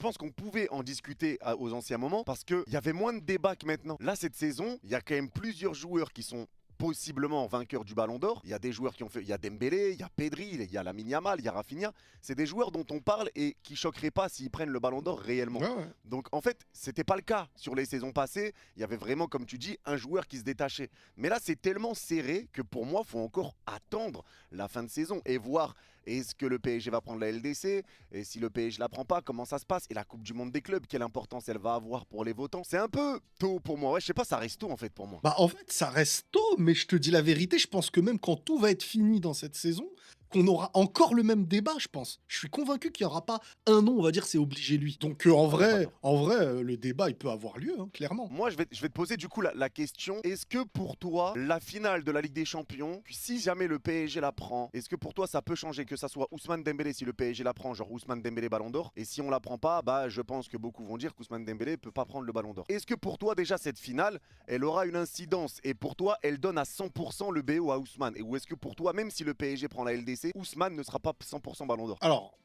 pense qu'on pouvait en discuter aux anciens moments parce qu'il y avait moins de débats que maintenant. Là, cette saison, il y a quand même plusieurs joueurs qui sont possiblement vainqueurs du Ballon d'Or. Il y a des joueurs qui ont fait, il y a Dembélé, il y a Pedri, il y a Lamine Yamal, il y a Rafinha. C'est des joueurs dont on parle et qui choqueraient pas s'ils prennent le Ballon d'Or réellement. Ouais, ouais. Donc en fait, c'était pas le cas sur les saisons passées. Il y avait vraiment, comme tu dis, un joueur qui se détachait. Mais là, c'est tellement serré que pour moi, faut encore attendre la fin de saison et voir est-ce que le PSG va prendre la LDC et si le PSG la prend pas, comment ça se passe et la Coupe du Monde des clubs, quelle importance elle va avoir pour les votants. C'est un peu tôt pour moi. Ouais, je sais pas, ça reste tôt en fait pour moi. Bah, en fait, ça reste tôt, mais je te dis la vérité, je pense que même quand tout va être fini dans cette saison, qu'on aura encore le même débat, je pense. Je suis convaincu qu'il n'y aura pas un nom, on va dire, c'est obligé lui. Donc en vrai, le débat, il peut avoir lieu, hein, clairement. Moi, je vais te poser du coup la question. Est-ce que pour toi, la finale de la Ligue des Champions, si jamais le PSG la prend, est-ce que pour toi ça peut changer que ça soit Ousmane Dembélé si le PSG la prend, genre Ousmane Dembélé Ballon d'Or, et si on la prend pas, bah je pense que beaucoup vont dire qu'Ousmane Dembélé peut pas prendre le Ballon d'Or. Est-ce que pour toi déjà cette finale, elle aura une incidence et pour toi elle donne à 100% le BO à Ousmane, et ou est-ce que pour toi même si le PSG prend la LDC, Ousmane ne sera pas 100% Ballon d'Or? Alors,